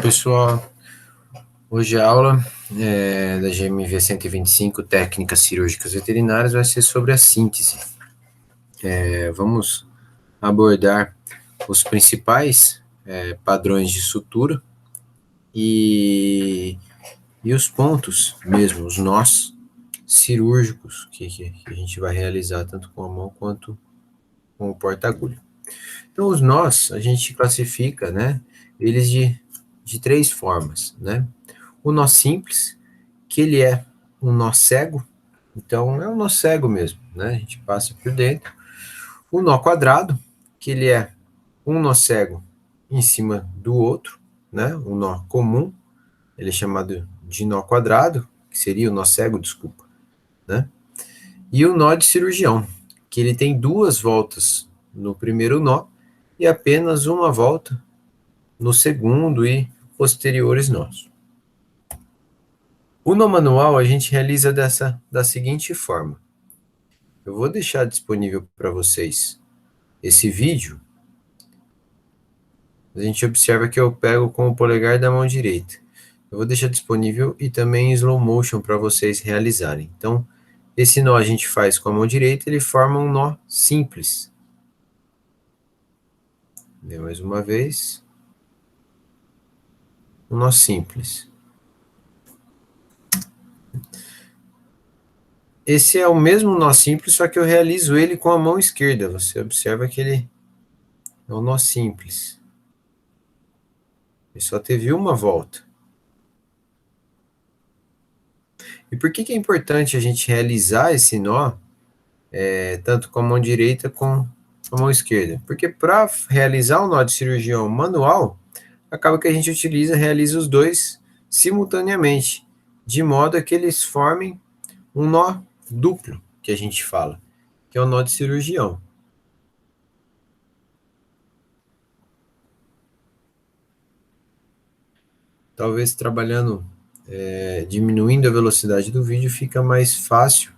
pessoal. Hoje a aula da GMV 125, Técnicas Cirúrgicas Veterinárias, vai ser sobre a síntese. Vamos abordar os principais padrões de sutura e os pontos mesmo, os nós cirúrgicos que a gente vai realizar tanto com a mão quanto com o porta-agulha. Então, os nós, a gente classifica, eles de três formas, O nó simples, que ele é um nó cego, então é um nó cego mesmo, A gente passa por dentro. O nó quadrado, que ele é um nó cego em cima do outro, Um nó comum, ele é chamado de nó quadrado, que seria o nó cego, desculpa, E o nó de cirurgião, que ele tem duas voltas no primeiro nó e apenas uma volta no segundo e posteriores nós. O nó manual a gente realiza da seguinte forma. Eu vou deixar disponível para vocês esse vídeo. A gente observa que eu pego com o polegar da mão direita. Eu vou deixar disponível e também em slow motion para vocês realizarem. Então, esse nó a gente faz com a mão direita, ele forma um nó simples. Vê mais uma vez. Um nó simples. Esse é o mesmo nó simples, só que eu realizo ele com a mão esquerda. Você observa que ele é um nó simples. Ele só teve uma volta. E por que é importante a gente realizar esse nó, tanto com a mão direita como com a mão esquerda? Porque para realizar o nó de cirurgião manual, acaba que a gente realiza os dois simultaneamente, de modo a que eles formem um nó duplo, que a gente fala, que é o nó de cirurgião. Talvez trabalhando, diminuindo a velocidade do vídeo, fica mais fácil,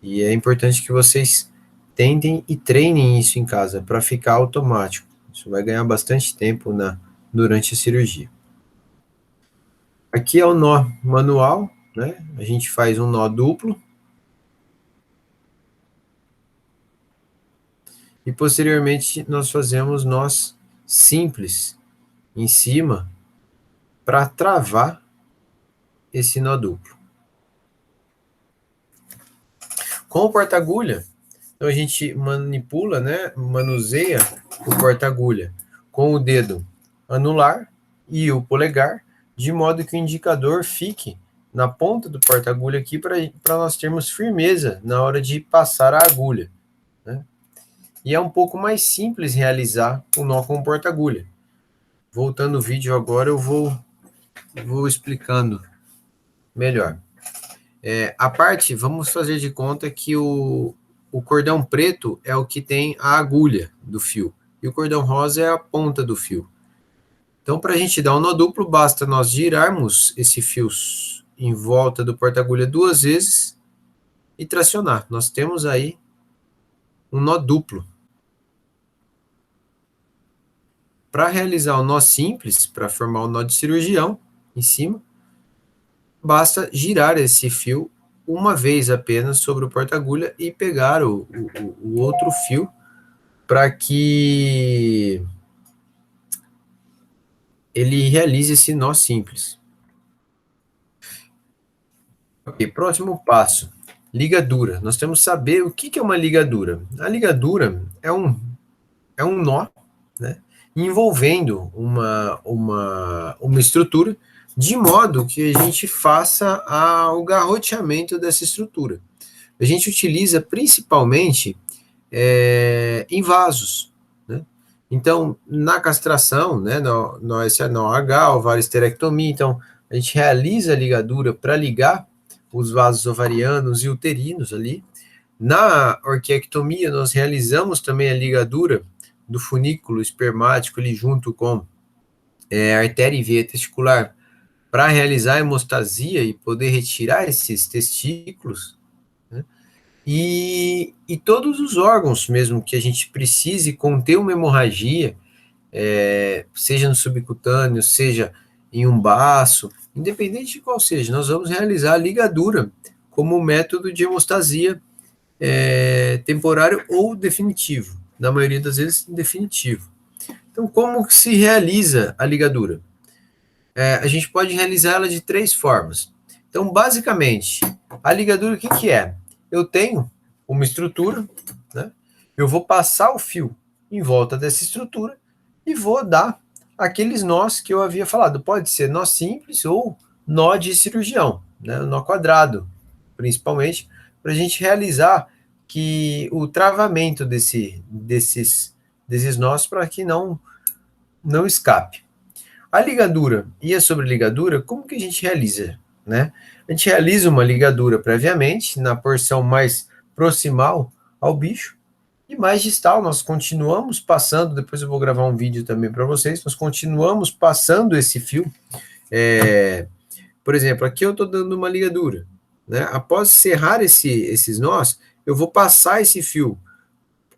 e é importante que vocês tentem e treinem isso em casa, para ficar automático. Isso vai ganhar bastante tempo durante a cirurgia. Aqui é o nó manual, A gente faz um nó duplo. E posteriormente nós fazemos nós simples em cima para travar esse nó duplo. Com o porta-agulha, então a gente manipula, manuseia o porta-agulha com o dedo anular e o polegar, de modo que o indicador fique na ponta do porta-agulha aqui para nós termos firmeza na hora de passar a agulha. E é um pouco mais simples realizar o nó com o porta-agulha. Voltando o vídeo agora, eu vou explicando melhor. Vamos fazer de conta que o cordão preto é o que tem a agulha do fio, e o cordão rosa é a ponta do fio. Então, para a gente dar um nó duplo, basta nós girarmos esse fio em volta do porta-agulha 2 vezes e tracionar. Nós temos aí um nó duplo. Para realizar o nó simples, para formar o nó de cirurgião em cima, basta girar esse fio uma vez apenas sobre o porta-agulha e pegar o outro fio para que ele realize esse nó simples. Ok, próximo passo, ligadura. Nós temos que saber o que é uma ligadura. A ligadura é um nó, envolvendo uma estrutura, de modo que a gente faça o garroteamento dessa estrutura. A gente utiliza principalmente em vasos. Então, na castração, no SNOH, ovarohisterectomia, então, a gente realiza a ligadura para ligar os vasos ovarianos e uterinos ali. Na orquiectomia, nós realizamos também a ligadura do funículo espermático ali junto com a artéria e veia testicular para realizar a hemostasia e poder retirar esses testículos, e todos os órgãos mesmo que a gente precise conter uma hemorragia, seja no subcutâneo, seja em um baço, independente de qual seja, nós vamos realizar a ligadura como método de hemostasia temporário ou definitivo, na maioria das vezes definitivo. Então, como que se realiza a ligadura? A gente pode realizar ela de 3 formas. Então, basicamente, a ligadura, o que, que é? Eu tenho uma estrutura, né? Eu vou passar o fio em volta dessa estrutura e vou dar aqueles nós que eu havia falado. Pode ser nó simples ou nó de cirurgião, né? Nó quadrado, principalmente, para a gente realizar que o travamento desses nós para que não escape. A ligadura e a sobreligadura, como que a gente realiza? Né? A gente realiza uma ligadura previamente, na porção mais proximal ao bicho, e mais distal, nós continuamos passando, depois eu vou gravar um vídeo também para vocês, nós continuamos passando esse fio. Por exemplo, aqui eu estou dando uma ligadura. Né? Após serrar esses nós, eu vou passar esse fio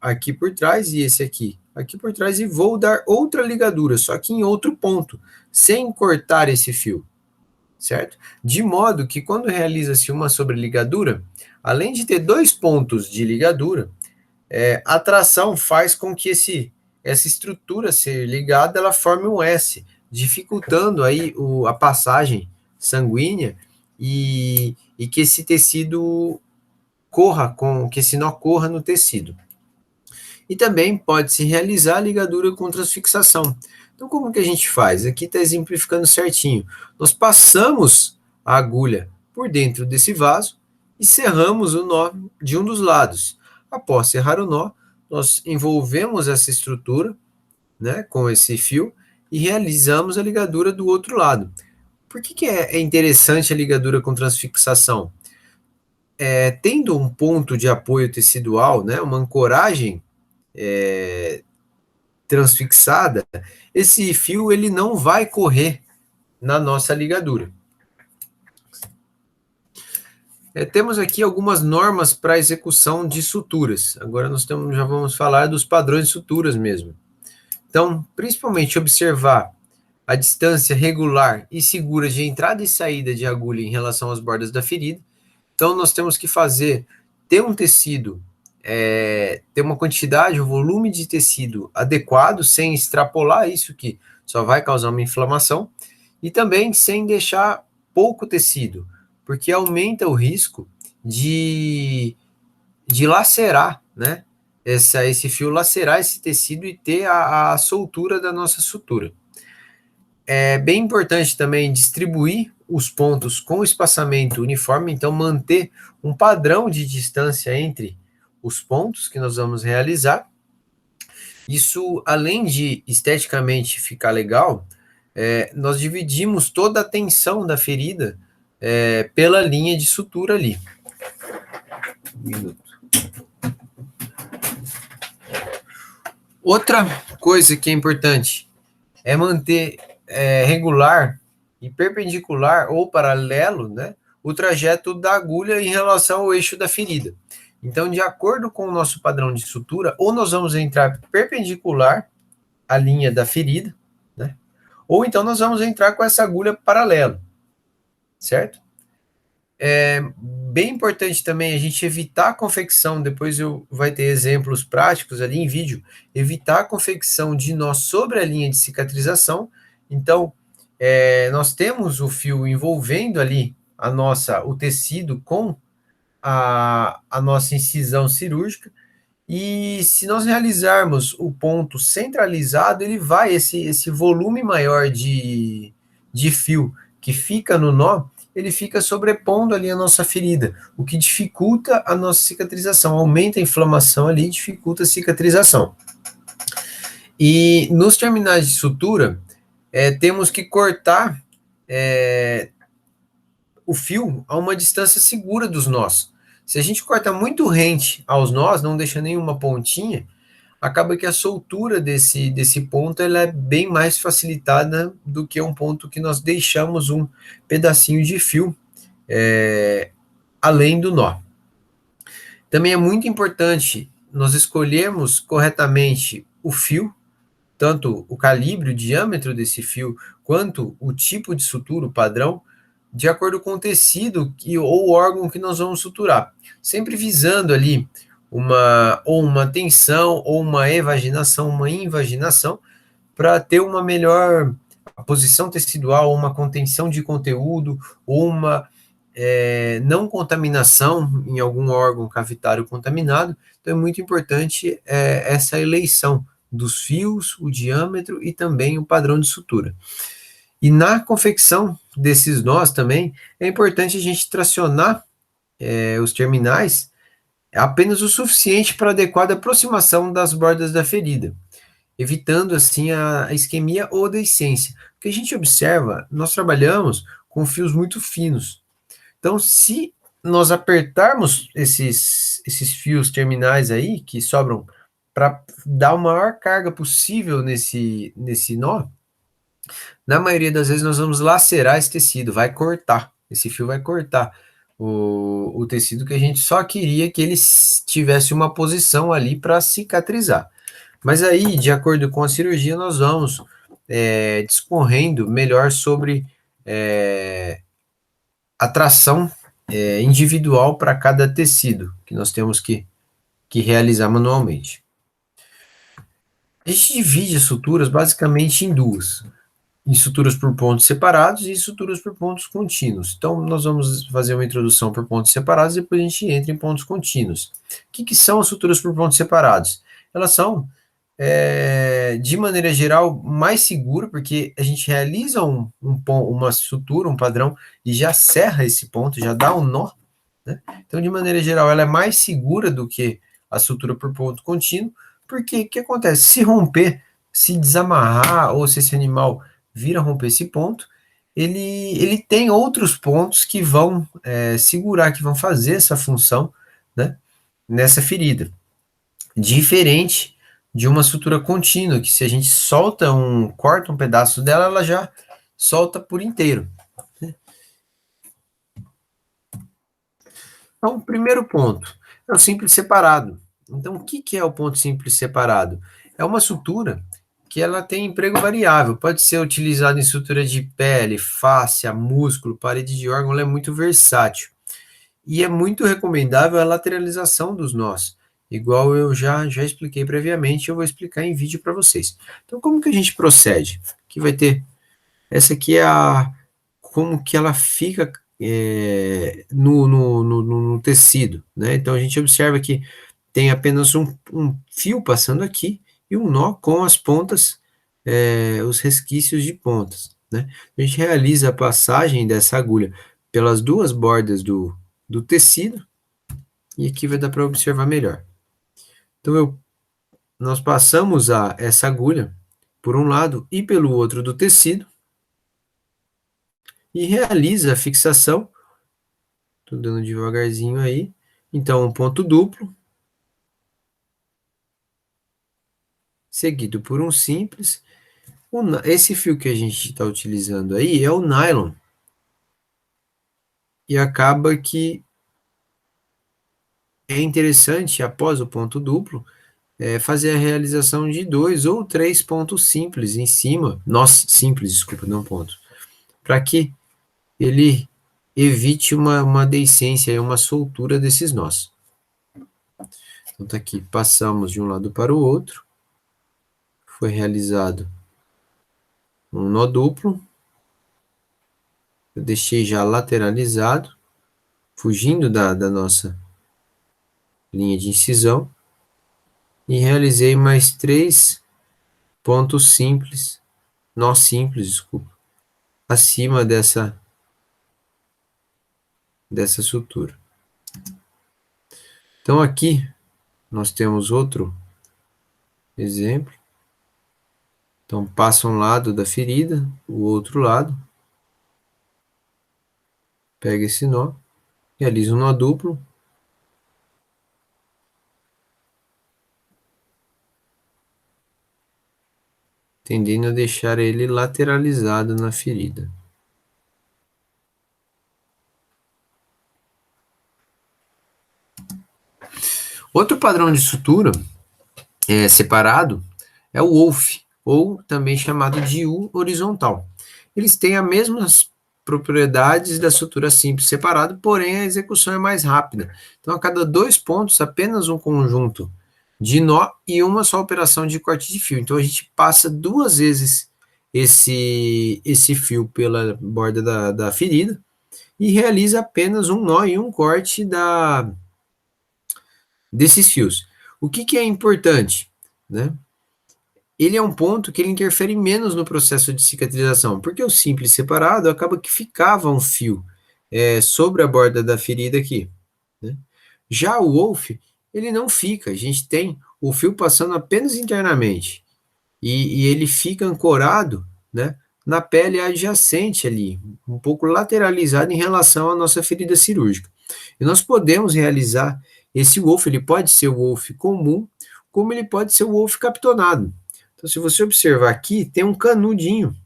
aqui por trás e esse aqui por trás, e vou dar outra ligadura, só que em outro ponto, sem cortar esse fio, certo? De modo que quando realiza-se uma sobreligadura, além de ter 2 pontos de ligadura, a tração faz com que essa estrutura ser ligada, ela forme um S, dificultando aí a passagem sanguínea e que esse tecido que esse nó corra no tecido. E também pode-se realizar a ligadura com transfixação. Então, como que a gente faz? Aqui está exemplificando certinho. Nós passamos a agulha por dentro desse vaso e serramos o nó de um dos lados. Após serrar o nó, nós envolvemos essa estrutura, né, com esse fio e realizamos a ligadura do outro lado. Por que é interessante a ligadura com transfixação? Tendo um ponto de apoio tecidual, né, uma ancoragem transfixada, esse fio ele não vai correr na nossa ligadura. Temos aqui algumas normas para execução de suturas. Agora já vamos falar dos padrões de suturas mesmo. Então, principalmente observar a distância regular e segura de entrada e saída de agulha em relação às bordas da ferida. Então, nós temos que ter um tecido, ter uma quantidade, um volume de tecido adequado, sem extrapolar isso, que só vai causar uma inflamação, e também sem deixar pouco tecido, porque aumenta o risco de lacerar, né? Esse fio lacerar esse tecido e ter a soltura da nossa sutura. É bem importante também distribuir os pontos com espaçamento uniforme, então manter um padrão de distância entre os pontos que nós vamos realizar. Isso, além de esteticamente ficar legal, nós dividimos toda a tensão da ferida pela linha de sutura ali. Um minuto. Outra coisa que é importante é manter regular e perpendicular ou paralelo, né, o trajeto da agulha em relação ao eixo da ferida. Então, de acordo com o nosso padrão de sutura, ou nós vamos entrar perpendicular à linha da ferida, né, ou então nós vamos entrar com essa agulha paralelo, certo? É bem importante também a gente evitar a confecção, depois vai ter exemplos práticos ali em vídeo, evitar a confecção de nó sobre a linha de cicatrização. Então, nós temos o fio envolvendo ali o tecido com a nossa incisão cirúrgica, e se nós realizarmos o ponto centralizado, ele vai, esse volume maior de fio que fica no nó, ele fica sobrepondo ali a nossa ferida, o que dificulta a nossa cicatrização, aumenta a inflamação ali, dificulta a cicatrização. E nos terminais de sutura, temos que cortar o fio a uma distância segura dos nós. Se a gente corta muito rente aos nós, não deixa nenhuma pontinha, acaba que a soltura desse ponto ela é bem mais facilitada do que um ponto que nós deixamos um pedacinho de fio além do nó. Também é muito importante nós escolhermos corretamente o fio, tanto o calibre, o diâmetro desse fio, quanto o tipo de sutura, o padrão, de acordo com o tecido ou órgão que nós vamos suturar, sempre visando ali uma tensão, ou uma evaginação, uma invaginação, para ter uma melhor posição tecidual, uma contenção de conteúdo, ou uma não contaminação em algum órgão cavitário contaminado. Então é muito importante essa eleição dos fios, o diâmetro e também o padrão de sutura. E na confecção desses nós também, é importante a gente tracionar os terminais apenas o suficiente para adequada aproximação das bordas da ferida, evitando assim a isquemia ou deiscência. O que a gente observa, nós trabalhamos com fios muito finos. Então, se nós apertarmos esses fios terminais aí, que sobram, para dar a maior carga possível nesse nó, na maioria das vezes nós vamos lacerar esse tecido, vai cortar. Esse fio vai cortar o tecido, que a gente só queria que ele tivesse uma posição ali para cicatrizar. Mas aí, de acordo com a cirurgia, nós vamos discorrendo melhor sobre a tração individual para cada tecido que nós temos que realizar manualmente. A gente divide as suturas basicamente em duas: em suturas por pontos separados e suturas por pontos contínuos. Então, nós vamos fazer uma introdução por pontos separados e depois a gente entra em pontos contínuos. O que são as suturas por pontos separados? Elas são, de maneira geral, mais seguras, porque a gente realiza uma sutura, um padrão, e já serra esse ponto, já dá um nó, né? Então, de maneira geral, ela é mais segura do que a sutura por ponto contínuo, porque o que acontece? Se romper, se desamarrar, ou se esse animal vir a romper esse ponto, ele tem outros pontos que vão segurar, que vão fazer essa função, né, nessa ferida. Diferente de uma sutura contínua, que se a gente corta um pedaço dela, ela já solta por inteiro. Então, o primeiro ponto é o simples separado. Então, o que é o ponto simples separado? É uma sutura que ela tem emprego variável, pode ser utilizada em sutura de pele, fáscia, músculo, parede de órgão, ela é muito versátil. E é muito recomendável a lateralização dos nós, igual eu já expliquei previamente, eu vou explicar em vídeo para vocês. Então, como que a gente procede? Aqui vai ter, essa aqui é como que ela fica no tecido, né? Então, a gente observa que tem apenas um fio passando aqui e um nó com as pontas, os resquícios de pontas, né? A gente realiza a passagem dessa agulha pelas duas bordas do tecido, e aqui vai dar para observar melhor. Então, nós passamos essa agulha por um lado e pelo outro do tecido, e realiza a fixação. Estou dando devagarzinho aí. Então, um ponto duplo, seguido por um simples. Esse fio que a gente está utilizando aí é o nylon. E acaba que é interessante, após o ponto duplo, fazer a realização de 2 ou 3 pontos simples em cima, nós simples, desculpa, não pontos, para que ele evite uma deiscência, uma soltura desses nós. Então tá aqui, passamos de um lado para o outro, foi realizado um nó duplo, eu deixei já lateralizado, fugindo da nossa linha de incisão, e realizei mais 3 pontos simples, nó simples, desculpa, acima dessa sutura. Então aqui nós temos outro exemplo. Então passa um lado da ferida, o outro lado, pega esse nó, realiza um nó duplo, tendendo a deixar ele lateralizado na ferida. Outro padrão de sutura separado é o Wolff, ou também chamado de U horizontal. eles têm as mesmas propriedades da sutura simples separado, porém a execução é mais rápida. Então, a cada 2 pontos, apenas um conjunto de nó e uma só operação de corte de fio. Então, a gente passa 2 vezes esse fio pela borda da ferida e realiza apenas um nó e um corte desses fios. O que é importante, né? Ele é um ponto que ele interfere menos no processo de cicatrização, porque o simples separado acaba que ficava um fio sobre a borda da ferida aqui, né? Já o Wolf, ele não fica, a gente tem o fio passando apenas internamente, e ele fica ancorado, né, na pele adjacente ali, um pouco lateralizado em relação à nossa ferida cirúrgica. E nós podemos realizar esse Wolf, ele pode ser o Wolf comum, como ele pode ser o Wolf captonado. Então, se você observar aqui, tem um canudinho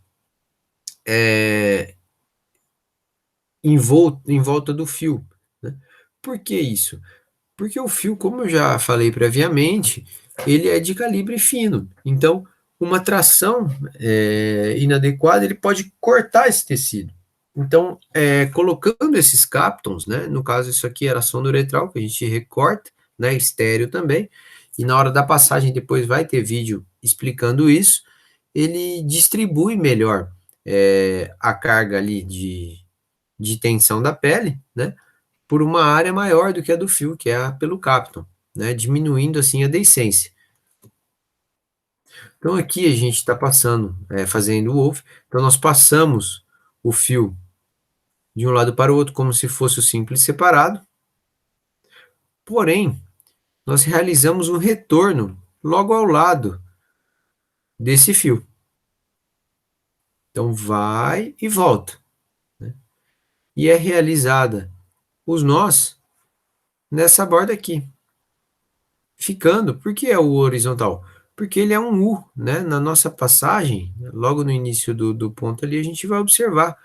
em volta do fio, né? Por que isso? Porque o fio, como eu já falei previamente, ele é de calibre fino. Então, uma tração inadequada, ele pode cortar esse tecido. Então, colocando esses captons, né, no caso isso aqui era sonda uretral, que a gente recorta, né, estéreo também, e na hora da passagem depois vai ter vídeo explicando isso, ele distribui melhor a carga ali de tensão da pele, né, por uma área maior do que a do fio, que é a pelo capton, né, diminuindo assim a deiscência. Então aqui a gente está passando, fazendo o wolf, então nós passamos o fio de um lado para o outro como se fosse o simples separado, porém nós realizamos um retorno logo ao lado desse fio. Então vai e volta, né? E é realizada os nós nessa borda aqui, ficando, por que é o horizontal? Porque ele é um U, né? Na nossa passagem, logo no início do ponto ali, a gente vai observar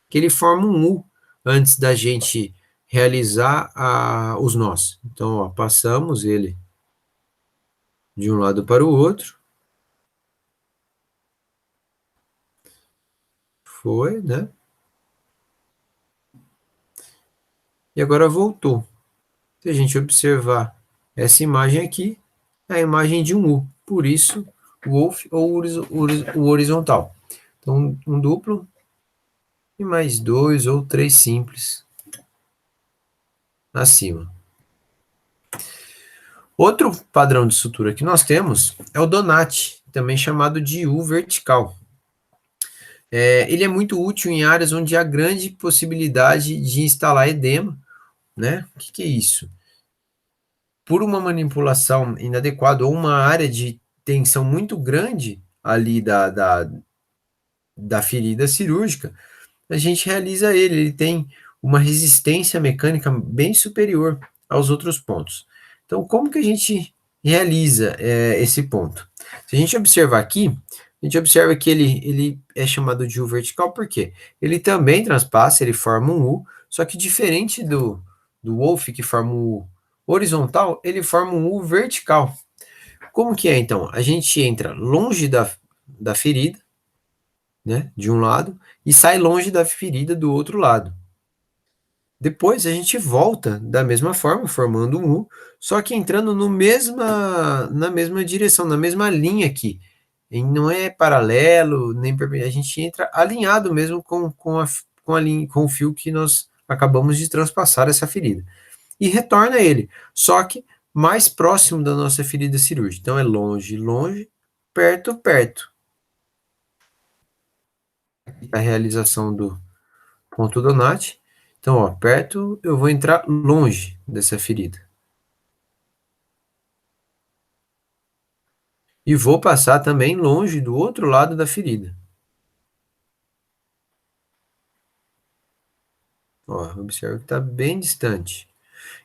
que ele forma um U antes da gente realizar os nós. Então, ó, passamos ele de um lado para o outro, foi, né? E agora voltou. Se a gente observar essa imagem aqui, é a imagem de um U, por isso, Wolf ou o horizontal. Então, um duplo e mais 2 ou 3 simples acima. Outro padrão de sutura que nós temos é o Donati, também chamado de U vertical. Ele é muito útil em áreas onde há grande possibilidade de instalar edema, né? O que é isso? Por uma manipulação inadequada ou uma área de tensão muito grande ali da ferida cirúrgica, a gente realiza ele. Ele tem uma resistência mecânica bem superior aos outros pontos. Então, como que a gente realiza esse ponto? Se a gente observar aqui, a gente observa que ele é chamado de U vertical, porque ele também transpassa, ele forma um U, só que diferente do Wolf, que forma um U horizontal, ele forma um U vertical. Como que é, então? A gente entra longe da ferida, né, de um lado, e sai longe da ferida do outro lado. Depois a gente volta da mesma forma, formando um U, só que entrando no na mesma direção, na mesma linha aqui. E não é paralelo, nem a gente entra alinhado mesmo com o fio que nós acabamos de transpassar essa ferida. E retorna ele, só que mais próximo da nossa ferida cirúrgica. Então é longe, longe, perto, perto. A realização do ponto Donati. Então, ó, perto eu vou entrar longe dessa ferida. E vou passar também longe do outro lado da ferida. Ó, observa que está bem distante.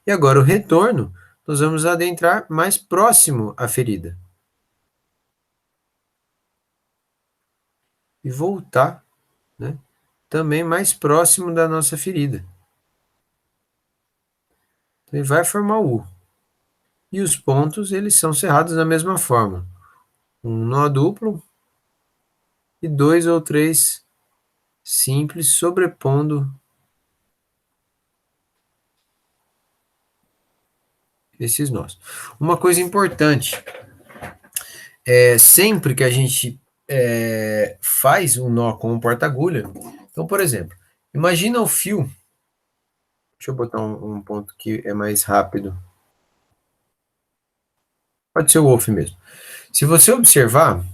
E agora o retorno, nós vamos adentrar mais próximo à ferida. E voltar, né, também mais próximo da nossa ferida. Então, ele vai formar o U. E os pontos, eles são cerrados da mesma forma. Um nó duplo e 2 ou 3 simples sobrepondo esses nós. Uma coisa importante é sempre que a gente faz um nó com um porta-agulha. Então, por exemplo, imagina o fio. Deixa eu botar um ponto que é mais rápido. Pode ser o Wolf mesmo. Se você observar,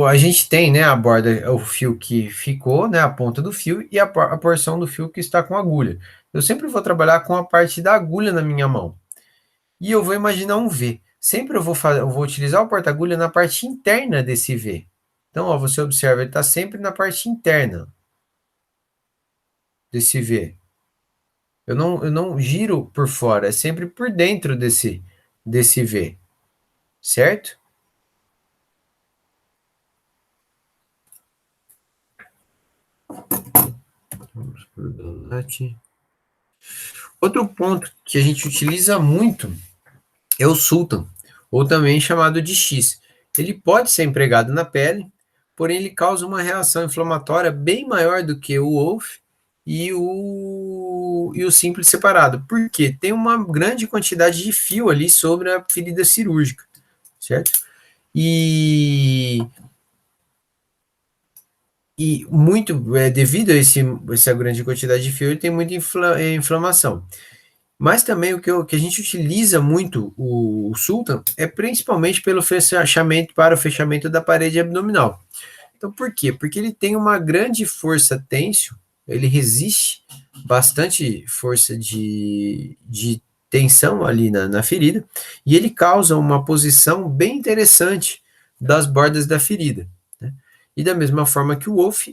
a gente tem, né, a borda, o fio que ficou, né, a ponta do fio e a porção do fio que está com agulha. Eu sempre vou trabalhar com a parte da agulha na minha mão. E eu vou imaginar um V. Sempre eu vou utilizar o porta-agulha na parte interna desse V. Então, ó, você observa, ele está sempre na parte interna desse V. Eu não giro por fora, é sempre por dentro desse V, certo? Vamos por Donut. Outro ponto que a gente utiliza muito é o Sultan, ou também chamado de X. Ele pode ser empregado na pele, porém ele causa uma reação inflamatória bem maior do que o Wolf e o simples separado, porque tem uma grande quantidade de fio ali sobre a ferida cirúrgica, certo? E, e muito devido a essa grande quantidade de fio, ele tem muita inflamação. Mas também que a gente utiliza muito o Sultan é principalmente pelo fechamento para o fechamento da parede abdominal. Então, por quê? Porque ele tem uma grande força tensio, ele resiste bastante força de tensão ali na ferida, e ele causa uma posição bem interessante das bordas da ferida. Né? E da mesma forma que o Wolf,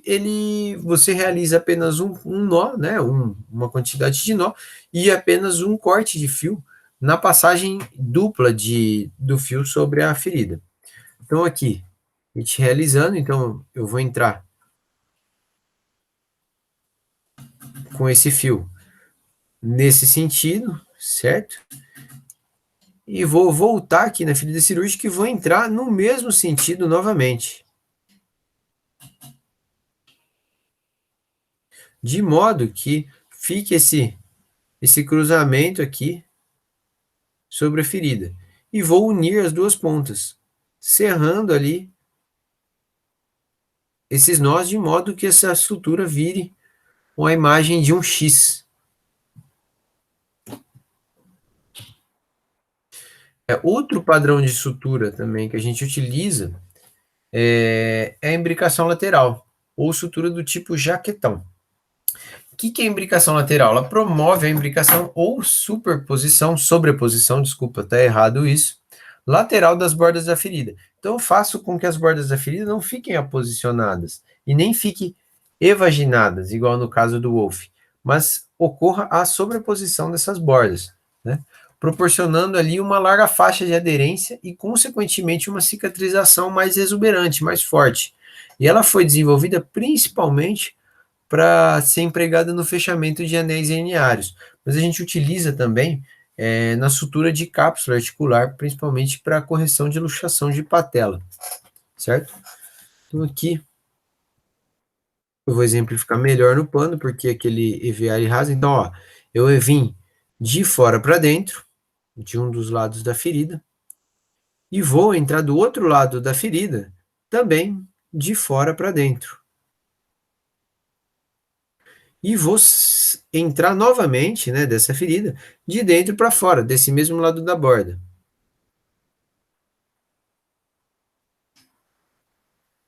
você realiza apenas um nó, né, uma quantidade de nó, e apenas um corte de fio na passagem dupla do fio sobre a ferida. Então, aqui, a gente realizando, então eu vou entrar com esse fio nesse sentido, certo? E vou voltar aqui na ferida cirúrgica e vou entrar no mesmo sentido novamente. De modo que fique esse cruzamento aqui sobre a ferida. E vou unir as duas pontas, cerrando ali esses nós de modo que essa sutura vire com a imagem de um X. Outro padrão de sutura também que a gente utiliza é a imbricação lateral, ou sutura do tipo jaquetão. O que é imbricação lateral? Ela promove a imbricação ou superposição, sobreposição, desculpa, tá errado isso, lateral das bordas da ferida. Então eu faço com que as bordas da ferida não fiquem aposicionadas e nem fiquem evaginadas, igual no caso do Wolf, mas ocorra a sobreposição dessas bordas, né? Proporcionando ali uma larga faixa de aderência e, consequentemente, uma cicatrização mais exuberante, mais forte. E ela foi desenvolvida principalmente para ser empregada no fechamento de anéis herniários, mas a gente utiliza também na sutura de cápsula articular, principalmente para correção de luxação de patela, certo? Então aqui eu vou exemplificar melhor no pano, porque aquele EVA ele rasa. Então, ó, eu vim de fora para dentro, de um dos lados da ferida, e vou entrar do outro lado da ferida, também de fora para dentro. E vou entrar novamente, né, dessa ferida, de dentro para fora, desse mesmo lado da borda.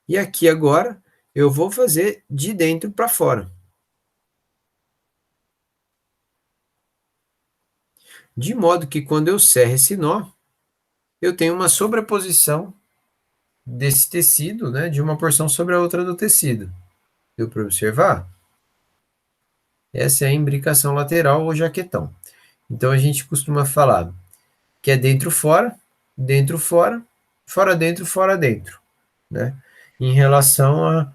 E aqui agora eu vou fazer de dentro para fora. De modo que quando eu cerro esse nó, eu tenho uma sobreposição desse tecido, né, de uma porção sobre a outra do tecido. Deu para observar? Essa é a imbricação lateral ou jaquetão. Então a gente costuma falar que é dentro fora, fora dentro, fora dentro, né? Em relação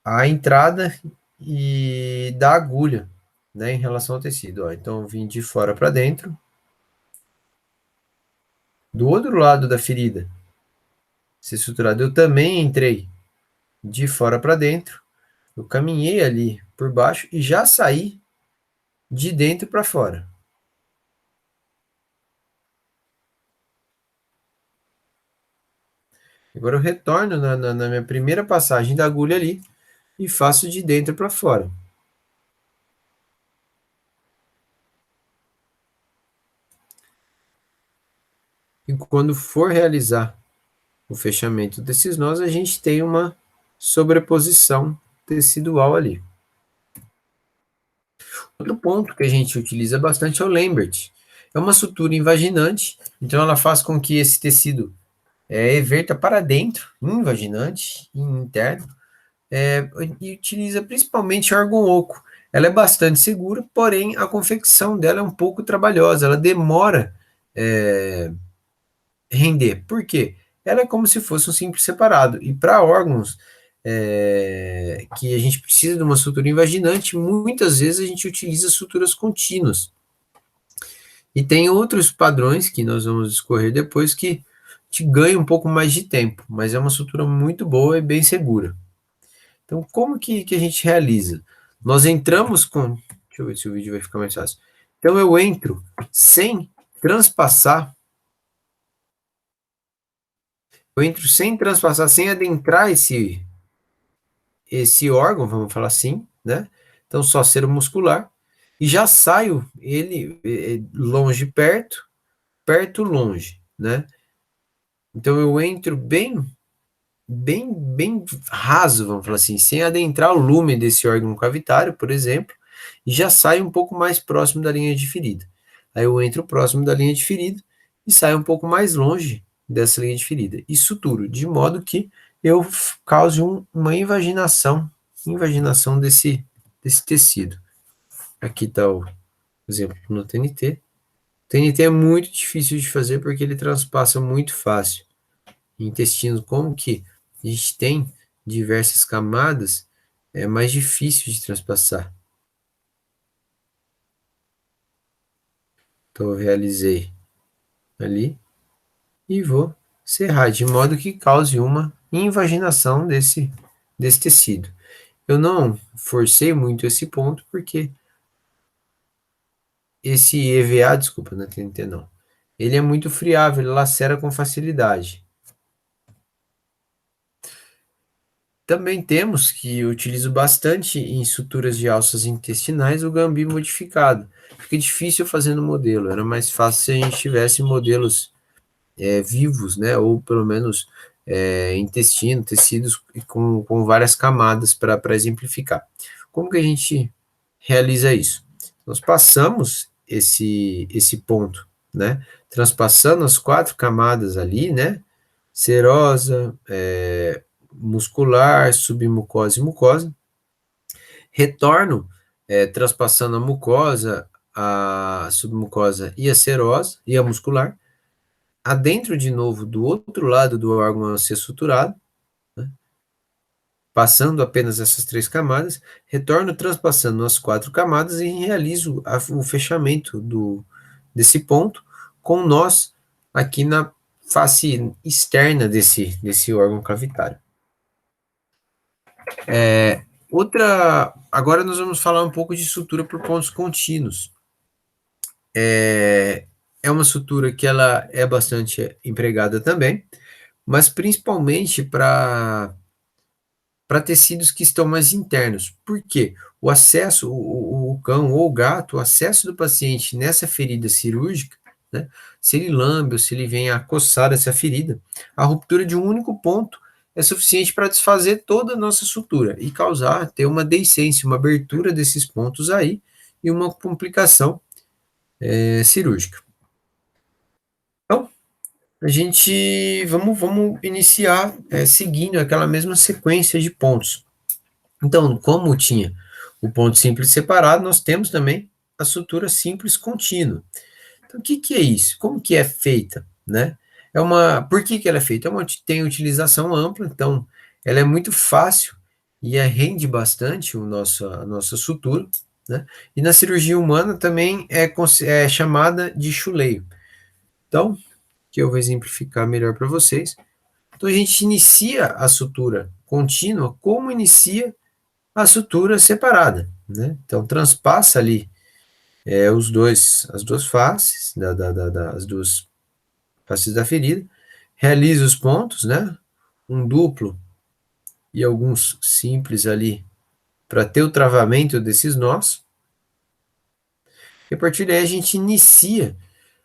à entrada e da agulha, né, em relação ao tecido. Ó. Então eu vim de fora para dentro, do outro lado da ferida, se estruturado, eu também entrei de fora para dentro, Eu caminhei ali por baixo e já saí de dentro para fora. Agora eu retorno na minha primeira passagem da agulha ali e faço de dentro para fora. E quando for realizar o fechamento desses nós, a gente tem uma sobreposição tecidual ali. Outro ponto que a gente utiliza bastante é o Lambert. É uma sutura invaginante, então ela faz com que esse tecido everta para dentro, invaginante e interno, e utiliza principalmente órgão oco. Ela é bastante segura, porém a confecção dela é um pouco trabalhosa, ela demora é, render. Por quê? Ela é como se fosse um simples separado. E para órgãos que a gente precisa de uma sutura invaginante, muitas vezes a gente utiliza suturas contínuas. E tem outros padrões que nós vamos escorrer depois que te ganha um pouco mais de tempo, mas é uma sutura muito boa e bem segura. Então, como que a gente realiza? Nós entramos com. Deixa eu ver se o vídeo vai ficar mais fácil. Então, eu entro sem transpassar. Eu entro sem transpassar, sem adentrar esse órgão, vamos falar assim, né? Então, só cero muscular. E já saio ele longe, perto, perto, longe, né? Então, eu entro bem raso, vamos falar assim, sem adentrar o lumen desse órgão cavitário, por exemplo, e já sai um pouco mais próximo da linha de ferida. Aí eu entro próximo da linha de ferida e saio um pouco mais longe dessa linha de ferida. E suturo, de modo que eu cause uma invaginação desse tecido. Aqui está o exemplo no TNT. O TNT é muito difícil de fazer porque ele transpassa muito fácil. Intestino, como que a gente tem diversas camadas, é mais difícil de transpassar. Então, eu realizei ali e vou serrar, de modo que cause uma invaginação desse tecido. Eu não forcei muito esse ponto, porque esse EVA, desculpa, não é TNT não, ele é muito friável, ele lacera com facilidade. Também temos que eu utilizo bastante em suturas de alças intestinais o Gambi modificado. Fica difícil fazendo modelo, era mais fácil se a gente tivesse modelos vivos, né? Ou pelo menos intestino, tecidos com várias camadas para exemplificar. Como que a gente realiza isso? Nós passamos esse ponto, né? Transpassando as 4 camadas ali, né? Serosa, muscular, submucosa e mucosa. Retorno, transpassando a mucosa, a submucosa e a serosa e a muscular. Adentro de novo do outro lado do órgão a ser suturado, né? Passando apenas essas 3 camadas. Retorno transpassando as 4 camadas e realizo o fechamento desse ponto com nós aqui na face externa desse órgão cavitário. Agora nós vamos falar um pouco de sutura por pontos contínuos. É uma sutura que ela é bastante empregada também, mas principalmente para tecidos que estão mais internos. Por quê? O acesso, o cão ou o gato, o acesso do paciente nessa ferida cirúrgica, né, se ele lambe ou se ele vem a coçar essa ferida, a ruptura de um único ponto é suficiente para desfazer toda a nossa sutura e ter uma deiscência, uma abertura desses pontos aí e uma complicação cirúrgica. Então, a gente vamos iniciar seguindo aquela mesma sequência de pontos. Então, como tinha o ponto simples separado, nós temos também a sutura simples contínua. Então, o que é isso? Como que é feita, né? Por que ela é feita? Tem utilização ampla, então ela é muito fácil e rende bastante a nossa sutura, né? E na cirurgia humana também é chamada de chuleio. Então, que eu vou exemplificar melhor para vocês. Então, a gente inicia a sutura contínua como inicia a sutura separada, né? Então transpassa ali as duas faces, as duas faces da ferida, realiza os pontos, né? Um duplo e alguns simples ali para ter o travamento desses nós. E a partir daí a gente inicia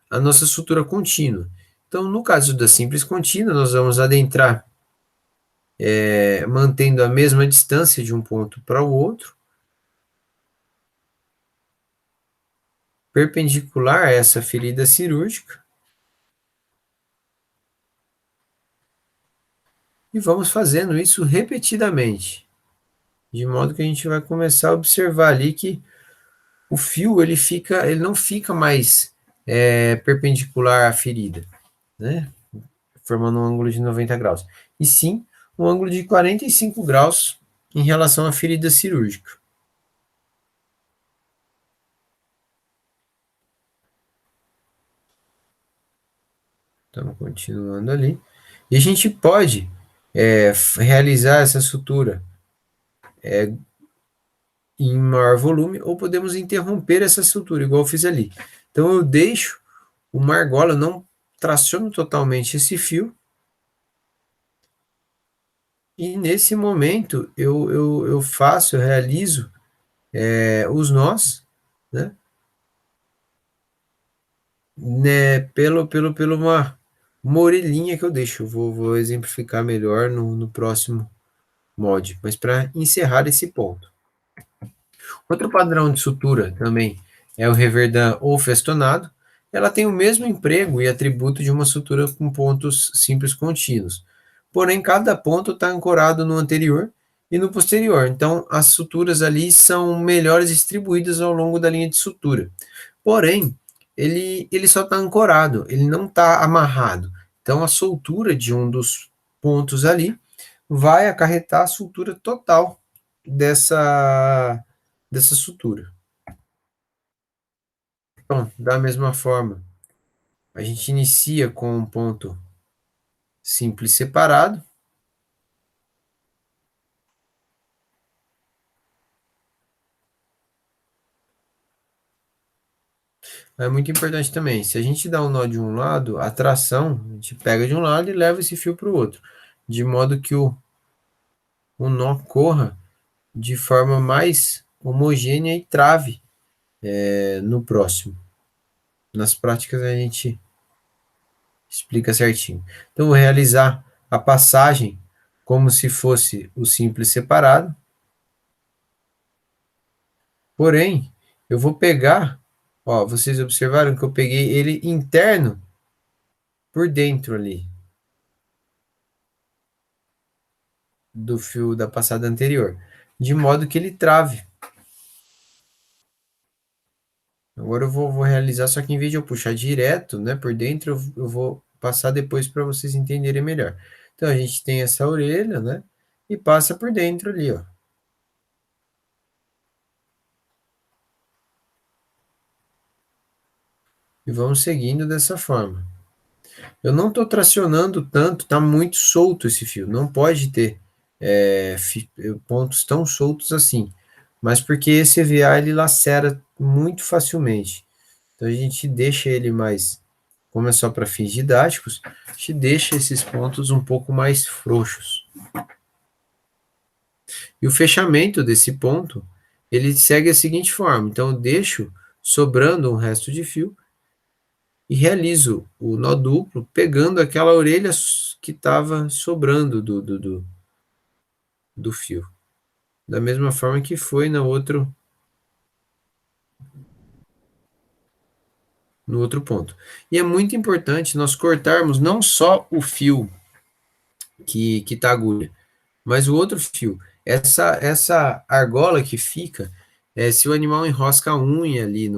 a nossa sutura contínua. Então, no caso da simples contínua, nós vamos adentrar mantendo a mesma distância de um ponto para o outro, perpendicular a essa ferida cirúrgica, e vamos fazendo isso repetidamente, de modo que a gente vai começar a observar ali que o fio ele não fica mais perpendicular à ferida, né? Formando um ângulo de 90 graus, e sim um ângulo de 45 graus em relação à ferida cirúrgica. Estamos continuando ali. E a gente pode realizar essa sutura em maior volume, ou podemos interromper essa sutura, igual eu fiz ali. Então eu deixo uma argola, eu não traciono totalmente esse fio, e nesse momento eu realizo os nós, né? Pelo uma orelhinha que eu deixo. Vou exemplificar melhor no próximo mod, mas para encerrar esse ponto. Outro padrão de sutura também é o reverdan ou festonado. Ela tem o mesmo emprego e atributo de uma sutura com pontos simples contínuos. Porém, cada ponto está ancorado no anterior e no posterior. Então, as suturas ali são melhores distribuídas ao longo da linha de sutura. Porém, ele só está ancorado, ele não está amarrado. Então, a soltura de um dos pontos ali vai acarretar a soltura total dessa sutura. Então, da mesma forma, a gente inicia com um ponto simples separado. É muito importante também, se a gente dá um nó de um lado, a tração, a gente pega de um lado e leva esse fio para o outro, de modo que o nó corra de forma mais homogênea e trave no próximo. Nas práticas a gente explica certinho. Então, vou realizar a passagem como se fosse o simples separado. Porém, eu vou pegar, ó, vocês observaram que eu peguei ele interno por dentro ali do fio da passada anterior, de modo que ele trave. Agora vou realizar, só que em vez de eu puxar direto, né, por dentro, eu vou passar depois para vocês entenderem melhor. Então a gente tem essa orelha, né, e passa por dentro ali, ó. E vamos seguindo dessa forma. Eu não estou tracionando tanto, tá muito solto esse fio. Não pode ter pontos tão soltos assim. Mas porque esse EVA ele lacera muito facilmente. Então a gente deixa ele mais, como é só para fins didáticos, a gente deixa esses pontos um pouco mais frouxos. E o fechamento desse ponto, ele segue a seguinte forma. Então eu deixo sobrando um resto de fio e realizo o nó duplo pegando aquela orelha que estava sobrando do fio. Da mesma forma que foi no outro ponto. E é muito importante nós cortarmos não só o fio que está a agulha, mas o outro fio. Essa argola que fica, se o animal enrosca a unha ali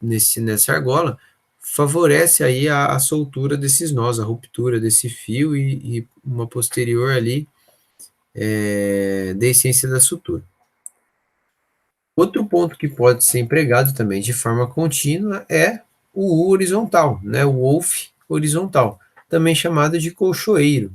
nessa argola, favorece aí a soltura desses nós, a ruptura desse fio e uma posterior ali deiscência da sutura. Outro ponto que pode ser empregado também de forma contínua é o U horizontal, né? O wolf horizontal, também chamado de colchoeiro.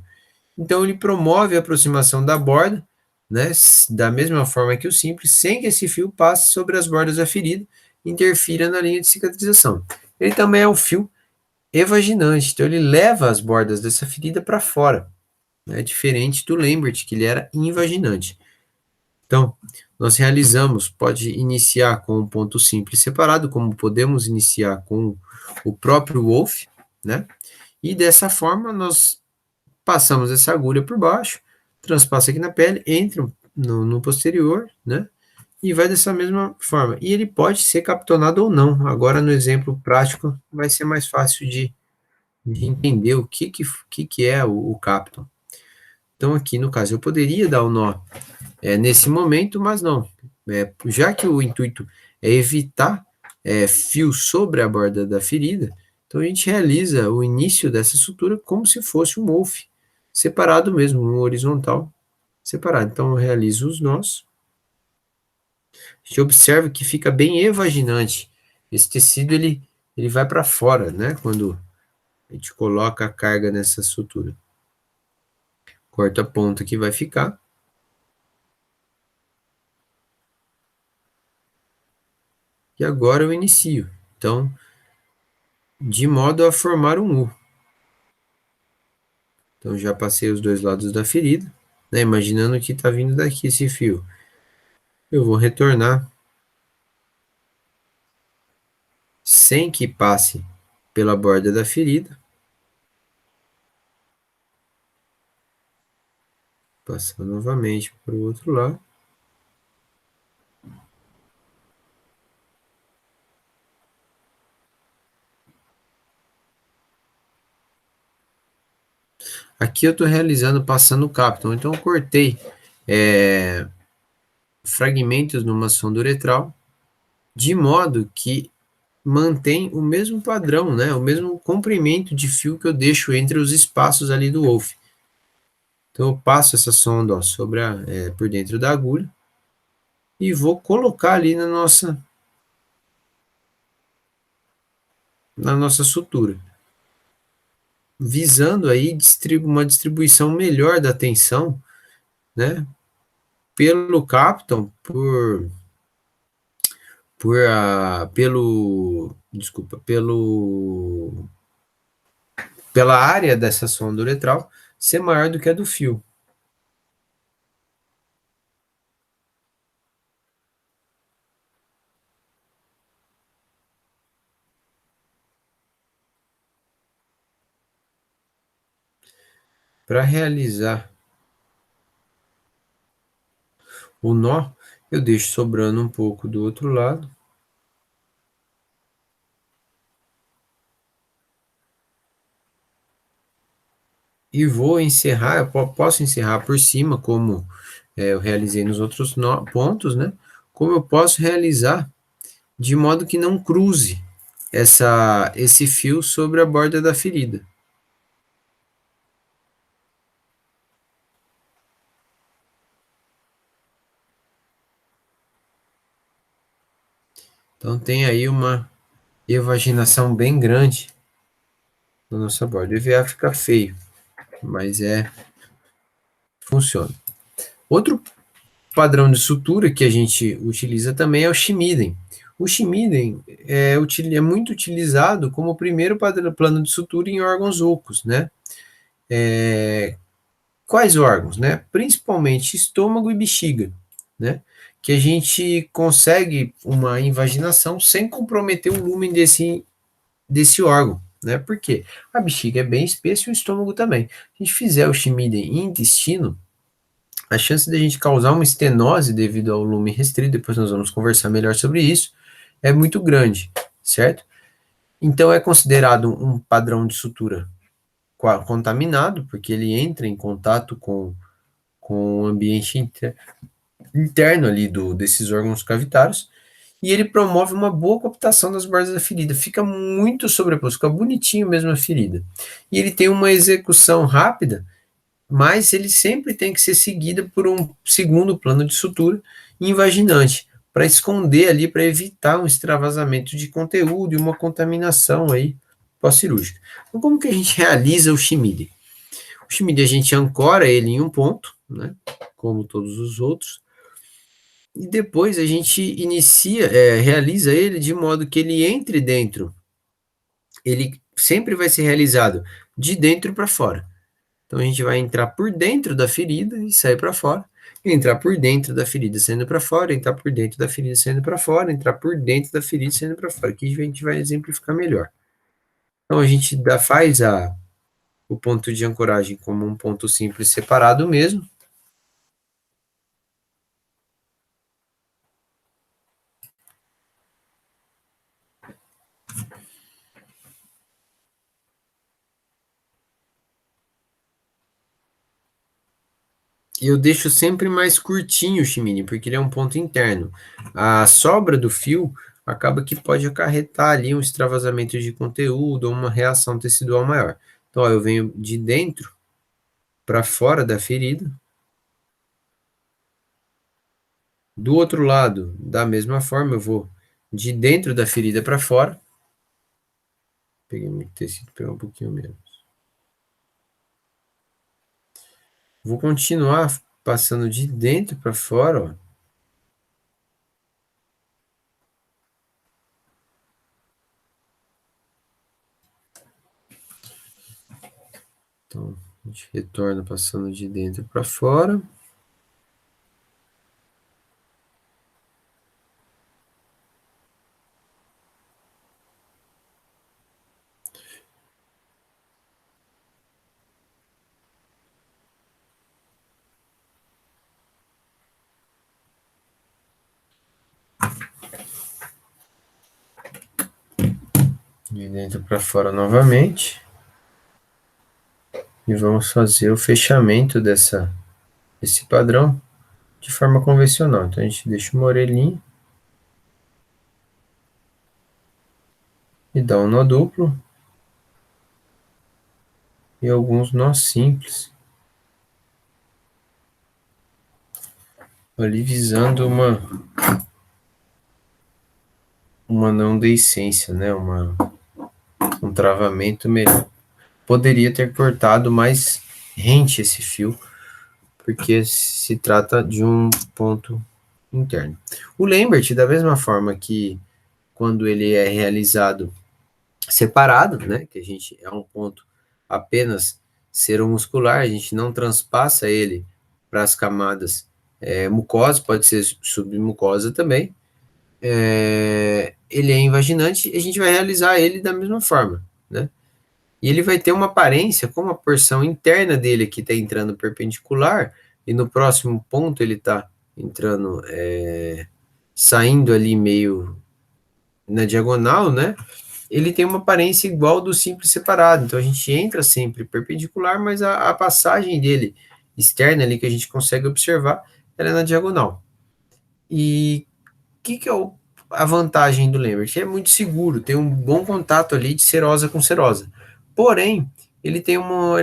Então ele promove a aproximação da borda né, da mesma forma que o simples, sem que esse fio passe sobre as bordas da ferida e interfira na linha de cicatrização. Ele também é um fio evaginante, então ele leva as bordas dessa ferida para fora, né, diferente do Lambert, que ele era invaginante. Então, nós realizamos, pode iniciar com um ponto simples separado, como podemos iniciar com o próprio Wolff, né? E dessa forma nós passamos essa agulha por baixo, transpassa aqui na pele, entra no posterior, né? E vai dessa mesma forma. E ele pode ser captonado ou não. Agora, no exemplo prático, vai ser mais fácil de entender o que é o capton. Então, aqui no caso, eu poderia dar o nó nesse momento, mas não. Já que o intuito é evitar fio sobre a borda da ferida, então a gente realiza o início dessa sutura como se fosse um wolf, separado mesmo, um horizontal separado. Então eu realizo os nós. A gente observa que fica bem evaginante. Esse tecido ele vai para fora, né? Quando a gente coloca a carga nessa sutura. Corta a ponta que vai ficar. E agora eu inicio. Então, de modo a formar um U. Então, já passei os dois lados da ferida, né? Imaginando que está vindo daqui esse fio. Eu vou retornar sem que passe pela borda da ferida. Passar novamente para o outro lado. Aqui eu estou realizando, passando o capton. Então, eu cortei fragmentos numa sonda uretral, de modo que mantém o mesmo padrão, né? O mesmo comprimento de fio que eu deixo entre os espaços ali do Wolff. Então, eu passo essa sonda ó, por dentro da agulha e vou colocar ali na nossa sutura, visando aí uma distribuição melhor da tensão, né? Pelo capton, pela área dessa sonda uretral ser maior do que a do fio. Para realizar o nó, eu deixo sobrando um pouco do outro lado. E vou encerrar, eu posso encerrar por cima, como eu realizei nos outros pontos, né? Como eu posso realizar de modo que não cruze esse fio sobre a borda da ferida. Então tem aí uma evaginação bem grande na nossa borda. O EVA fica feio, mas funciona. Outro padrão de sutura que a gente utiliza também é o Schmiden. O Schmiden é muito utilizado como o primeiro plano de sutura em órgãos ocos, né? Quais órgãos, né? Principalmente estômago e bexiga, né? Que a gente consegue uma invaginação sem comprometer o lumen desse órgão, né? Por quê? A bexiga é bem espessa e o estômago também. Se a gente fizer o Schmiden em intestino, a chance de a gente causar uma estenose devido ao lumen restrito, depois nós vamos conversar melhor sobre isso, é muito grande, certo? Então é considerado um padrão de sutura contaminado, porque ele entra em contato com o ambiente interno ali desses órgãos cavitários, e ele promove uma boa coaptação das bordas da ferida. Fica muito sobreposto, fica bonitinho mesmo a ferida. E ele tem uma execução rápida, mas ele sempre tem que ser seguido por um segundo plano de sutura invaginante, para esconder ali, para evitar um extravasamento de conteúdo e uma contaminação aí pós-cirúrgica. Então, como que a gente realiza o Schmiden? O Schmid a gente ancora ele em um ponto, né? Como todos os outros. E depois a gente realiza ele de modo que ele entre dentro. Ele sempre vai ser realizado de dentro para fora. Então a gente vai entrar por dentro da ferida e sair para fora. Entrar por dentro da ferida saindo para fora, entrar por dentro da ferida saindo para fora, entrar por dentro da ferida saindo para fora. Aqui a gente vai exemplificar melhor. Então a gente faz o ponto de ancoragem como um ponto simples separado mesmo. E eu deixo sempre mais curtinho o chimine, porque ele é um ponto interno. A sobra do fio acaba que pode acarretar ali um extravasamento de conteúdo ou uma reação tecidual maior. Então, ó, eu venho de dentro para fora da ferida. Do outro lado, da mesma forma, eu vou de dentro da ferida para fora. Peguei muito tecido, pegar um pouquinho menos. Vou continuar passando de dentro para fora, ó. Então, a gente retorna passando de dentro para fora. De dentro para fora novamente. E vamos fazer o fechamento desse padrão de forma convencional. Então a gente deixa uma orelhinha e dá um nó duplo e alguns nós simples, ali visando uma não deiscência, né? Um travamento melhor. Poderia ter cortado mais rente esse fio, porque se trata de um ponto interno. O Lambert, da mesma forma que quando ele é realizado separado, né, que a gente é um ponto apenas seromuscular, a gente não transpassa ele para as camadas mucosas, pode ser submucosa também. Ele é invaginante e a gente vai realizar ele da mesma forma, né? E ele vai ter uma aparência, como a porção interna dele aqui está entrando perpendicular, e no próximo ponto ele está entrando, saindo ali meio na diagonal, né? Ele tem uma aparência igual do simples separado. Então a gente entra sempre perpendicular, mas a passagem dele externa ali que a gente consegue observar, ela é na diagonal. E o que é a vantagem do Lambert? É muito seguro, tem um bom contato ali de serosa com serosa. Porém, ele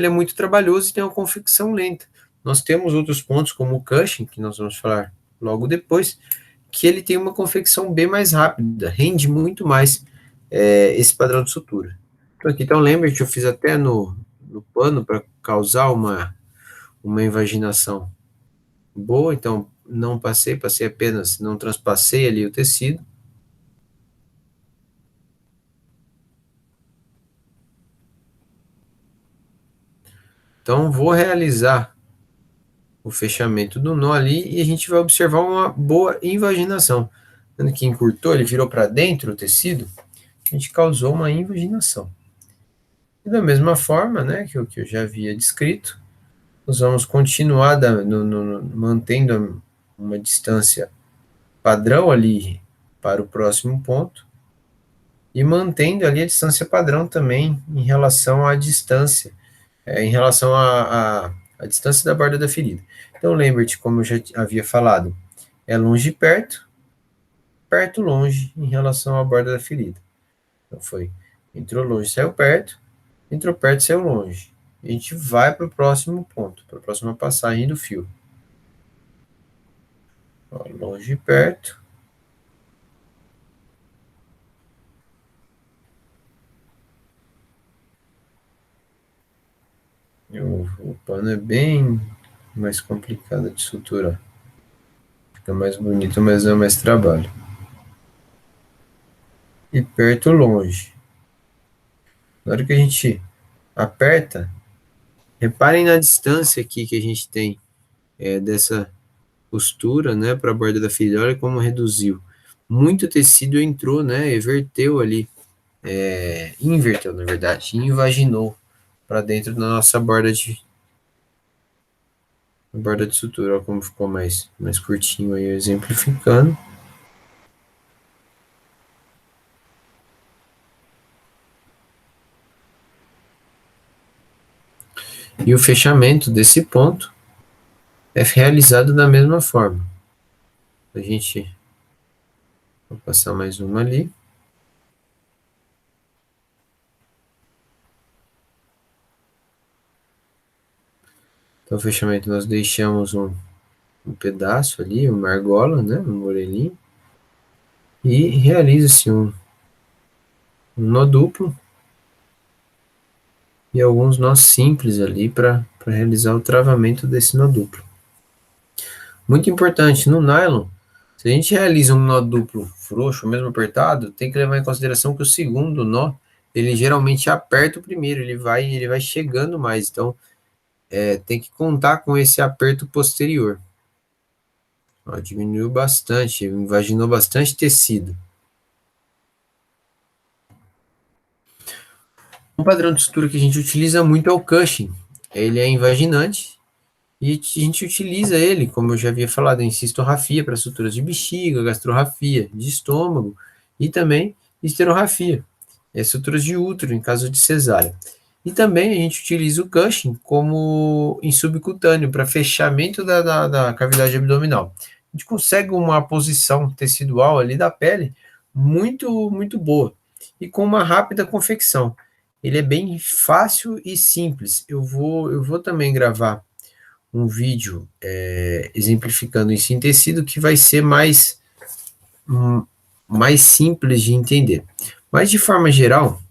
é muito trabalhoso e tem uma confecção lenta. Nós temos outros pontos, como o Cushing, que nós vamos falar logo depois, que ele tem uma confecção bem mais rápida, rende muito mais esse padrão de sutura. Então, aqui está o Lambert, eu fiz até no pano para causar uma invaginação boa, então não passei apenas, não transpassei ali o tecido. Então, vou realizar o fechamento do nó ali e a gente vai observar uma boa invaginação. Vendo que encurtou, ele virou para dentro o tecido, a gente causou uma invaginação. E da mesma forma, né, que eu já havia descrito, nós vamos continuar mantendo uma distância padrão ali para o próximo ponto e mantendo ali a distância padrão também em relação à distância, em relação à distância da borda da ferida. Então, lembre-te, como eu já havia falado, é longe e perto, perto longe em relação à borda da ferida. Então foi, entrou longe, saiu perto, entrou perto, saiu longe. A gente vai para o próximo ponto, para a próxima passagem do fio. Ó, longe e perto. Eu O pano é bem mais complicado de suturar. Fica mais bonito, mas é mais trabalho. E perto ou longe. Na hora que a gente aperta, reparem na distância aqui que a gente tem dessa costura, né, para a borda da ferida. Olha como reduziu. Muito tecido entrou, né, everteu ali, inverteu, na verdade, invaginou para dentro da nossa borda de sutura. Olha como ficou mais curtinho aí, exemplificando. E o fechamento desse ponto é realizado da mesma forma. A gente vou passar mais uma ali. Então, o fechamento nós deixamos um pedaço ali, uma argola, né, um morelinho, e realiza-se um nó duplo e alguns nós simples ali para realizar o travamento desse nó duplo. Muito importante, no nylon, se a gente realiza um nó duplo frouxo, mesmo apertado, tem que levar em consideração que o segundo nó, ele geralmente aperta o primeiro, ele vai chegando mais, então tem que contar com esse aperto posterior. Ó, diminuiu bastante, invaginou bastante tecido. Um padrão de sutura que a gente utiliza muito é o Cushing. Ele é invaginante e a gente utiliza ele, como eu já havia falado, em cistorrafia para suturas de bexiga, gastrorrafia de estômago e também esterorrafia, suturas de útero em caso de cesárea. E também a gente utiliza o Cushing como em subcutâneo para fechamento da cavidade abdominal. A gente consegue uma posição tecidual ali da pele muito, muito boa e com uma rápida confecção. Ele é bem fácil e simples. Eu vou também gravar um vídeo exemplificando isso em tecido que vai ser mais simples de entender. Mas de forma geral,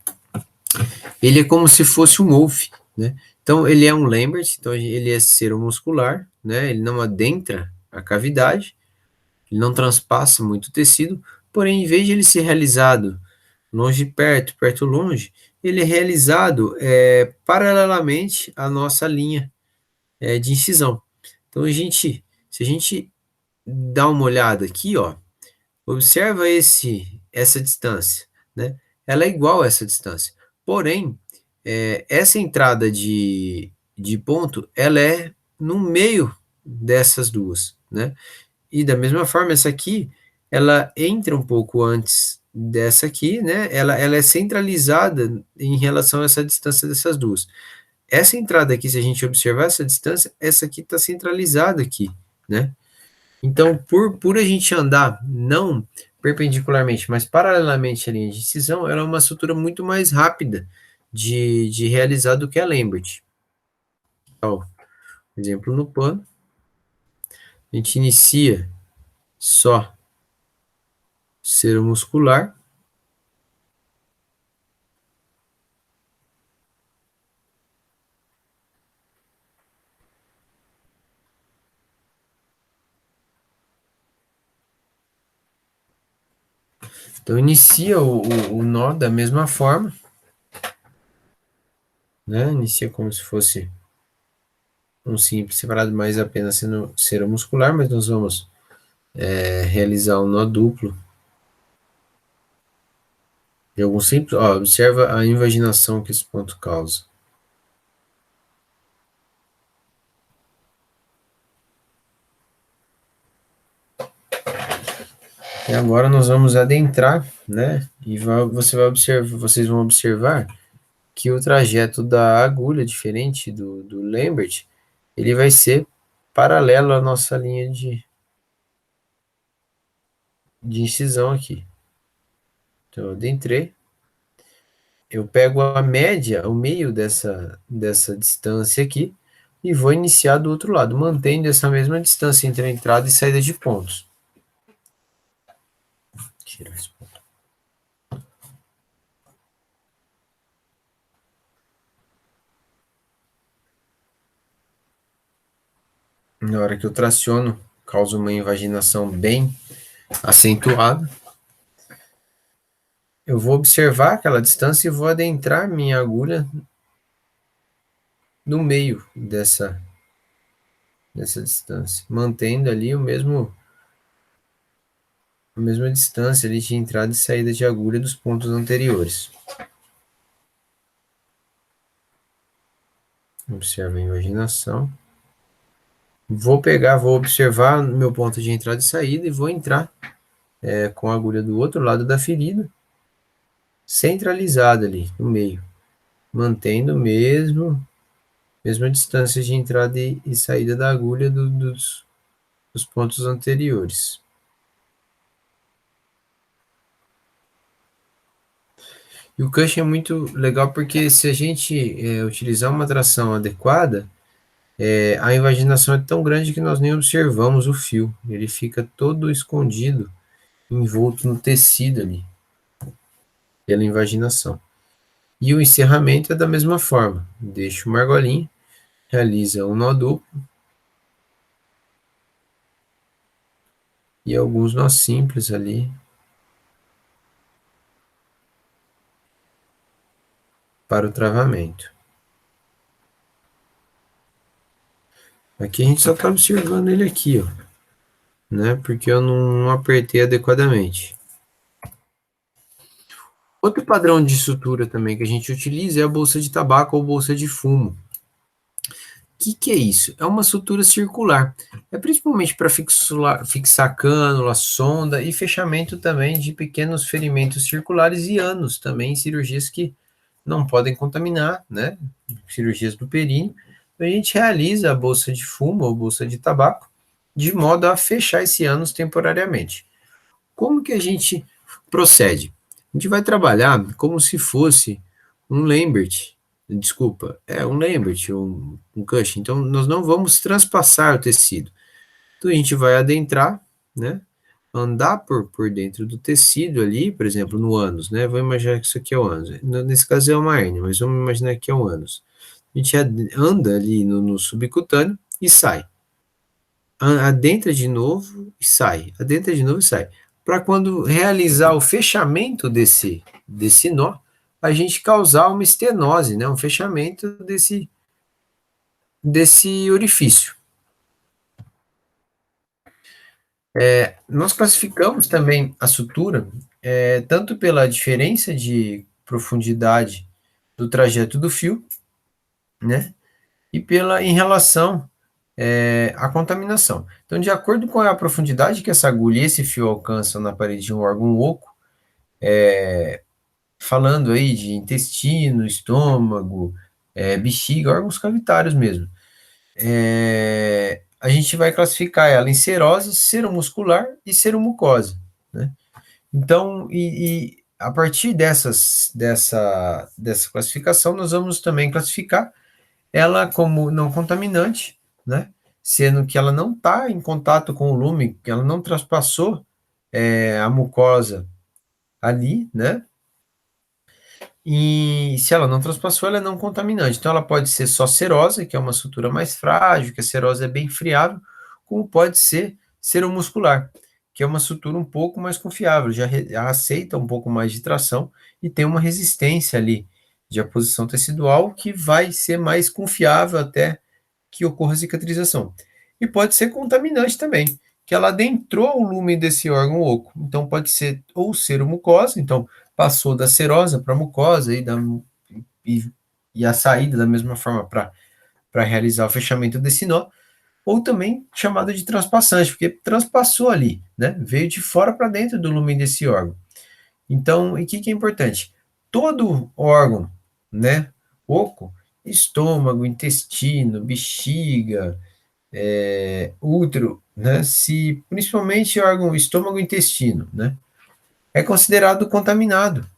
ele é como se fosse um Wolf, né? Então ele é um Lambert, então ele é seromuscular, né? Ele não adentra a cavidade, ele não transpassa muito tecido, porém, em vez de ele ser realizado longe perto, perto longe, ele é realizado paralelamente à nossa linha de incisão. Então se a gente dá uma olhada aqui, ó, observa essa distância, né? Ela é igual a essa distância. Porém, essa entrada de ponto, ela é no meio dessas duas, né? E da mesma forma, essa aqui, ela entra um pouco antes dessa aqui, né? Ela é centralizada em relação a essa distância dessas duas. Essa entrada aqui, se a gente observar essa distância, essa aqui está centralizada aqui, né? Então, por a gente andar não perpendicularmente, mas paralelamente à linha de incisão, ela é uma sutura muito mais rápida de realizar do que a Lambert. Então, exemplo no pano, a gente inicia só cera muscular, então inicia o nó da mesma forma, né? Inicia como se fosse um simples separado, mais apenas sendo cera muscular, mas nós vamos realizar um nó duplo de algum simples. Ó, observa a invaginação que esse ponto causa. E agora nós vamos adentrar, né? E vocês vão observar que o trajeto da agulha, diferente do Lambert, ele vai ser paralelo à nossa linha de incisão aqui. Então, eu adentrei, eu pego a média, o meio dessa distância aqui, e vou iniciar do outro lado, mantendo essa mesma distância entre a entrada e saída de pontos. Tirar esse ponto. Na hora que eu traciono, causa uma invaginação bem acentuada. Eu vou observar aquela distância e vou adentrar minha agulha no meio dessa distância, mantendo ali a mesma distância ali de entrada e saída de agulha dos pontos anteriores. Observa a invaginação. Vou observar meu ponto de entrada e saída e vou entrar com a agulha do outro lado da ferida, centralizada ali no meio, mantendo mesma distância de entrada e saída da agulha dos pontos anteriores. E o Cushing é muito legal porque se a gente utilizar uma tração adequada, a invaginação é tão grande que nós nem observamos o fio. Ele fica todo escondido, envolto no tecido ali, pela invaginação. E o encerramento é da mesma forma. Deixa uma argolinha, realiza um nó duplo e alguns nós simples ali para o travamento. Aqui a gente só está observando ele aqui, ó, né? Porque eu não apertei adequadamente. Outro padrão de sutura também que a gente utiliza é a bolsa de tabaco ou bolsa de fumo. Que é isso? É uma sutura circular. É principalmente para fixar cânula, sonda e fechamento também de pequenos ferimentos circulares e anos também, cirurgias que não podem contaminar, né? Cirurgias do períneo. Então, a gente realiza a bolsa de fumo ou bolsa de tabaco de modo a fechar esse ânus temporariamente. Como que a gente procede? A gente vai trabalhar como se fosse um Lambert, desculpa, um Lambert, um Cushing. Então, nós não vamos transpassar o tecido. Então, a gente vai adentrar, né? Andar por dentro do tecido ali, por exemplo, no ânus, né? Vou imaginar que isso aqui é o ânus. Nesse caso é uma hérnia, mas vamos imaginar que é o ânus. A gente anda ali no subcutâneo e sai. Adentra de novo e sai. Adentra de novo e sai. Para quando realizar o fechamento desse nó, a gente causar uma estenose, né? Um fechamento desse orifício. Nós classificamos também a sutura tanto pela diferença de profundidade do trajeto do fio, né? E em relação à contaminação. Então, de acordo com a profundidade que essa agulha e esse fio alcançam na parede de um órgão oco, falando aí de intestino, estômago, bexiga, órgãos cavitários mesmo, a gente vai classificar ela em serosa, seromuscular e seromucosa, né? Então, a partir dessa classificação, nós vamos também classificar ela como não contaminante, né? Sendo que ela não está em contato com o lume, que ela não traspassou a mucosa ali, né? E se ela não transpassou, ela é não contaminante. Então, ela pode ser só serosa, que é uma sutura mais frágil, que a serose é bem friável, como pode ser seromuscular, que é uma sutura um pouco mais confiável, já aceita um pouco mais de tração e tem uma resistência ali de aposição tecidual que vai ser mais confiável até que ocorra a cicatrização. E pode ser contaminante também, que ela adentrou o lume desse órgão oco. Então, pode ser ou seromucosa, então passou da serosa para a mucosa e a saída da mesma forma para realizar o fechamento desse nó, ou também chamada de transpassante, porque transpassou ali, né? Veio de fora para dentro do lume desse órgão. Então, e o que é importante? Todo órgão, né, oco, estômago, intestino, bexiga, útero, né, se principalmente órgão estômago e intestino, né, é considerado contaminado.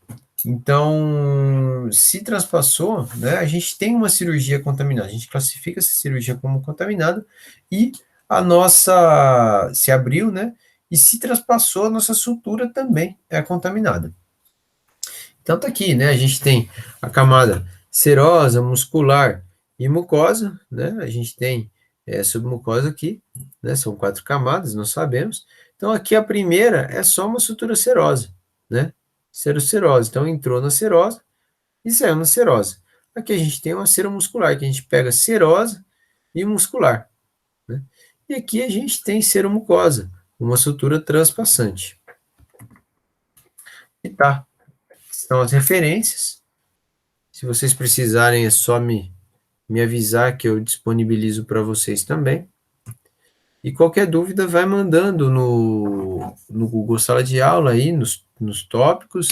Então, se transpassou, né, a gente tem uma cirurgia contaminada, a gente classifica essa cirurgia como contaminada e a nossa se abriu, né, e se transpassou, a nossa sutura também é contaminada. Então tá aqui, né, a gente tem a camada serosa, muscular e mucosa, né, a gente tem submucosa aqui, né? São 4 camadas, nós sabemos. Então, aqui a primeira é só uma sutura serosa, né? Serocerose. Então, entrou na serosa e saiu na serosa. Aqui a gente tem uma seromuscular, que a gente pega serosa e muscular, né? E aqui a gente tem seromucosa, uma sutura transpassante. E tá, são as referências. Se vocês precisarem, é só me avisar que eu disponibilizo para vocês também. E qualquer dúvida, vai mandando no Google Sala de Aula aí, nos tópicos,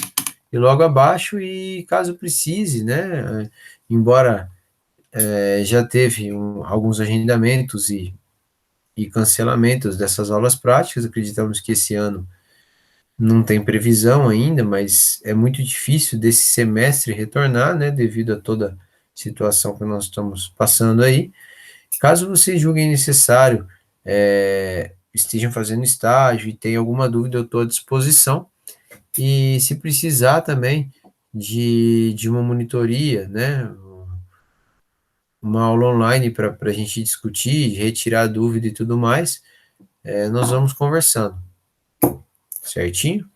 e logo abaixo, e caso precise, né? Embora já teve alguns agendamentos e cancelamentos dessas aulas práticas, acreditamos que esse ano não tem previsão ainda, mas é muito difícil desse semestre retornar, né? Devido a toda a situação que nós estamos passando aí. Caso vocês julguem necessário, estejam fazendo estágio e tenham alguma dúvida, eu estou à disposição. E se precisar também de uma monitoria, né, uma aula online para a gente discutir, retirar dúvida e tudo mais, nós vamos conversando, certinho?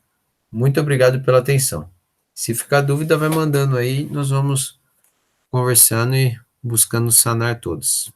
Muito obrigado pela atenção. Se ficar dúvida, vai mandando aí, nós vamos conversando e buscando sanar todas.